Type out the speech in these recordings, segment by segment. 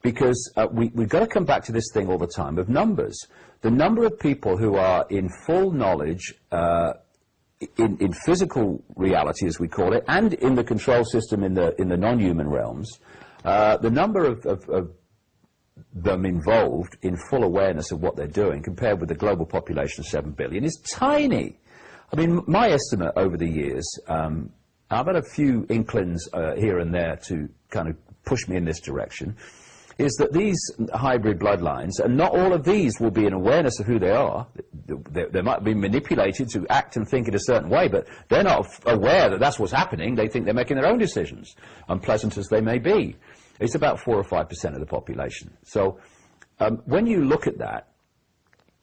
because we've got to come back to this thing all the time of numbers. The number of people who are in full knowledge in physical reality, as we call it, and in the control system in the non-human realms, the number of them involved in full awareness of what they're doing compared with the global population of 7 billion is tiny. I mean, my estimate over the years, I've had a few inklings here and there to kind of push me in this direction, is that these hybrid bloodlines, and not all of these will be in awareness of who they are. They might be manipulated to act and think in a certain way, but they're not aware that that's what's happening. They think they're making their own decisions, unpleasant as they may be. It's about 4 or 5% of the population. So when you look at that,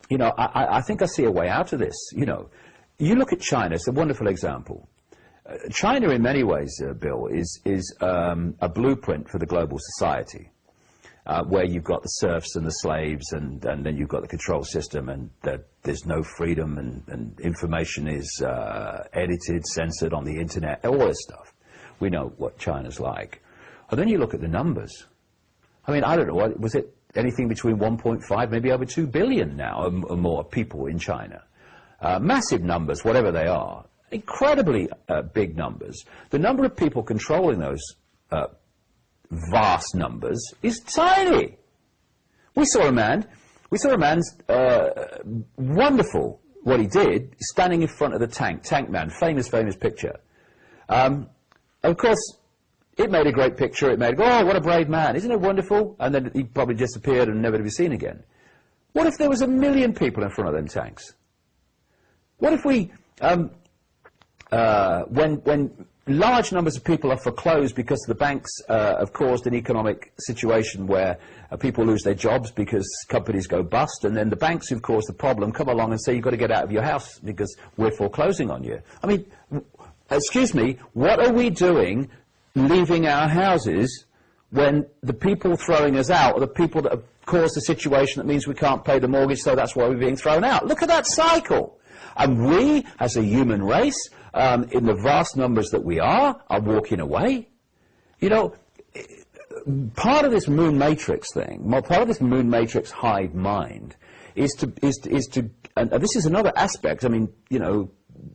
you know, I think I see a way out of this. You know, you look at China, it's a wonderful example. China, in many ways, Bill, is a blueprint for the global society. Where you've got the serfs and the slaves, and then you've got the control system, and there's no freedom, and information is edited, censored on the internet, all this stuff. We know what China's like. And then you look at the numbers. I mean, I don't know, was it anything between 1.5, maybe over 2 billion now or more people in China? Massive numbers, whatever they are. Incredibly big numbers. The number of people controlling those vast numbers is tiny. We saw a man's wonderful, what he did, standing in front of the tank man, famous picture. Of course, it made a great picture, it made, oh, what a brave man, isn't it wonderful? And then he probably disappeared and never to be seen again. What if there was 1 million people in front of them tanks? What if we, when large numbers of people are foreclosed because the banks have caused an economic situation where people lose their jobs because companies go bust, and then the banks who've caused the problem come along and say you've got to get out of your house because we're foreclosing on you. I mean, excuse me, what are we doing leaving our houses when the people throwing us out are the people that have caused the situation that means we can't pay the mortgage, so that's why we're being thrown out? Look at that cycle. And we, as a human race, in the vast numbers that we are walking away. You know, part of this moon matrix thing, part of this moon matrix hive mind is to, and this is another aspect, I mean, you know,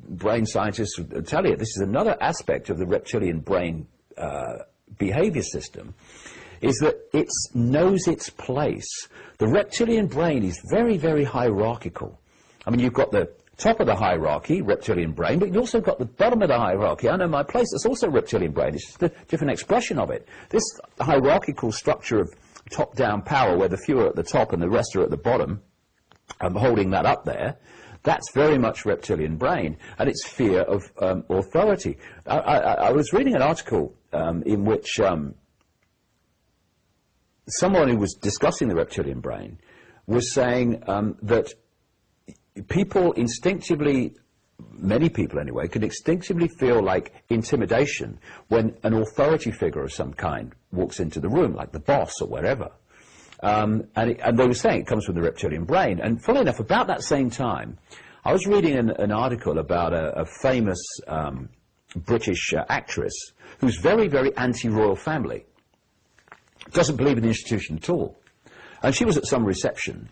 brain scientists will tell you, this is another aspect of the reptilian brain behavior system, is that it knows its place. The reptilian brain is very, very hierarchical. I mean, you've got the top of the hierarchy, reptilian brain, but you've also got the bottom of the hierarchy. I know my place, it's also reptilian brain. It's just a different expression of it. This hierarchical structure of top-down power, where the few are at the top and the rest are at the bottom, I'm holding that up there, that's very much reptilian brain, and it's fear of authority. I was reading an article in which someone who was discussing the reptilian brain was saying that people instinctively, many people anyway, can instinctively feel like intimidation when an authority figure of some kind walks into the room, like the boss or wherever. And they were saying it comes from the reptilian brain. And funnily enough, about that same time, I was reading an article about a famous British actress who's very, very anti-royal family. Doesn't believe in the institution at all. And she was at some reception.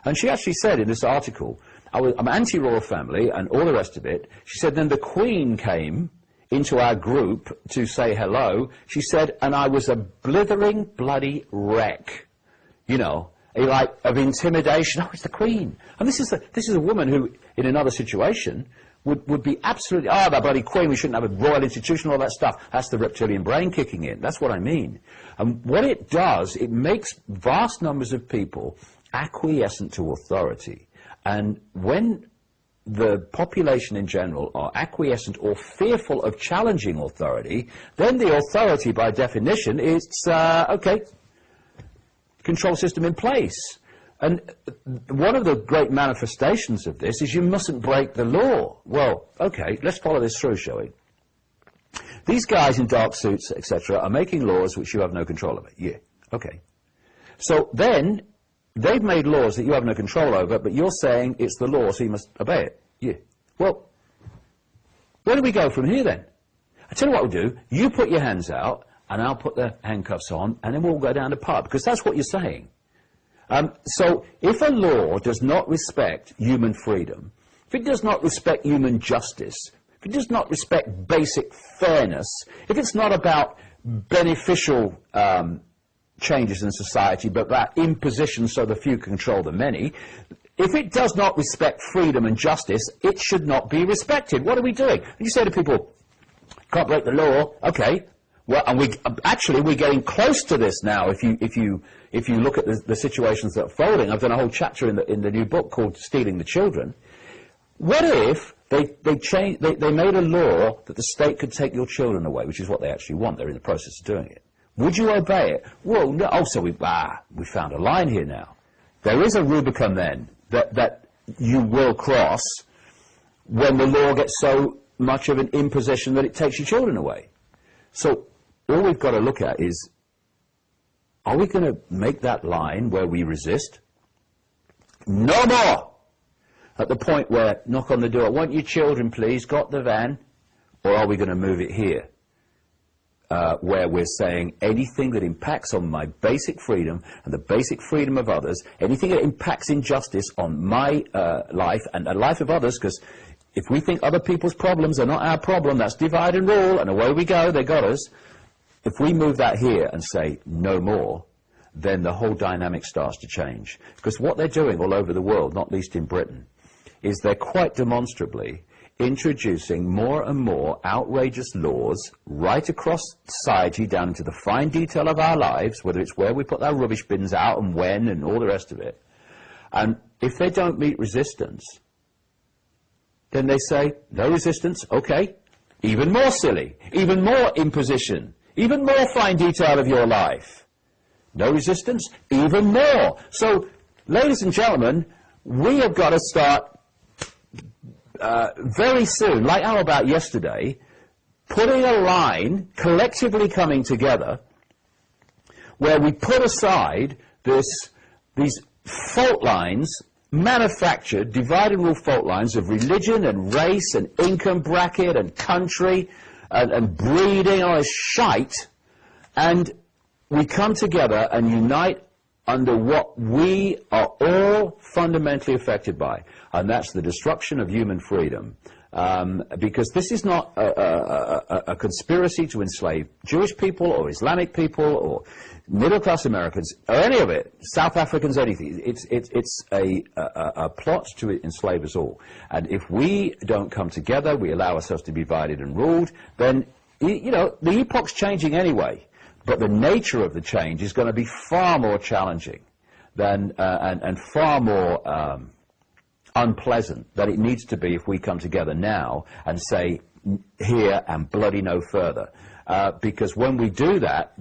And she actually said in this article, I'm anti-royal family and all the rest of it. She said, then the Queen came into our group to say hello. She said, and I was a blithering bloody wreck, you know, like of intimidation. Oh, it's the Queen. And this is a woman who, in another situation, would be absolutely, oh, that bloody Queen, we shouldn't have a royal institution, all that stuff. That's the reptilian brain kicking in. That's what I mean. And what it does, it makes vast numbers of people acquiescent to authority. And when the population in general are acquiescent or fearful of challenging authority, then the authority, by definition, is, okay, control system in place. And one of the great manifestations of this is you mustn't break the law. Well, okay, let's follow this through, shall we? These guys in dark suits, etc., are making laws which you have no control over. Yeah, okay. So then they've made laws that you have no control over, but you're saying it's the law, so you must obey it. Yeah. Well, where do we go from here then? I tell you what we'll do. You put your hands out, and I'll put the handcuffs on, and then we'll go down the pub, because that's what you're saying. So if a law does not respect human freedom, if it does not respect human justice, if it does not respect basic fairness, if it's not about beneficial changes in society, but about imposition so the few control the many, if it does not respect freedom and justice, it should not be respected. What are we doing? You say to people, can't break the law, okay. Well, and we're getting close to this now. If you look at the situations that are folding, I've done a whole chapter in the new book called Stealing the Children. What if they made a law that the state could take your children away, which is what they actually want? They're in the process of doing it. Would you obey it? Well, no. Oh, so we found a line here now. There is a Rubicon then that you will cross when the law gets so much of an imposition that it takes your children away. So all we've got to look at is, are we going to make that line where we resist? No more! At the point where, knock on the door, want your children please, got the van? Or are we going to move it here? Where we're saying anything that impacts on my basic freedom and the basic freedom of others, anything that impacts injustice on my life and the life of others, because if we think other people's problems are not our problem, that's divide and rule, and away we go, they got us. If we move that here and say no more, then the whole dynamic starts to change. Because what they're doing all over the world, not least in Britain, is they're quite demonstrably introducing more and more outrageous laws right across society down into the fine detail of our lives, whether it's where we put our rubbish bins out and when and all the rest of it. And if they don't meet resistance, then they say, no resistance, okay, even more silly, even more imposition, even more fine detail of your life. No resistance, even more. So, ladies and gentlemen, we have got to start very soon, like how about yesterday, putting a line, collectively coming together, where we put aside these fault lines, manufactured, divide and rule fault lines of religion and race and income bracket and country and breeding, all this shite, and we come together and unite under what we are all fundamentally affected by, and that's the destruction of human freedom. Because this is not a conspiracy to enslave Jewish people or Islamic people or middle-class Americans or any of it, South Africans, anything. It's a plot to enslave us all. And if we don't come together, we allow ourselves to be divided and ruled, then, you know, the epoch's changing anyway. But the nature of the change is going to be far more challenging than, and far more unpleasant than it needs to be if we come together now and say here and bloody no further. Because when we do that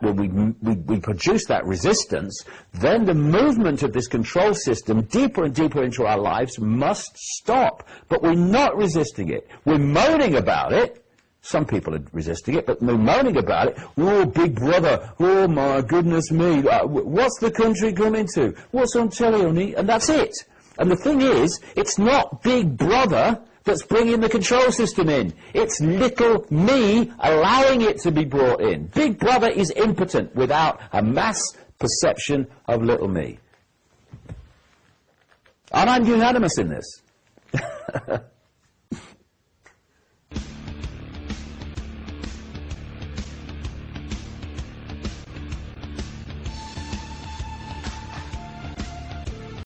when we produce that resistance, then the movement of this control system deeper and deeper into our lives must stop. But we're not resisting it. We're moaning about it. Some people are resisting it, but we're moaning about it. Oh, big brother, oh my goodness me, what's the country coming to? What's on telly? And that's it. And the thing is, it's not big brother that's bringing the control system in. It's little me allowing it to be brought in. Big brother is impotent without a mass perception of little me. And I'm unanimous in this.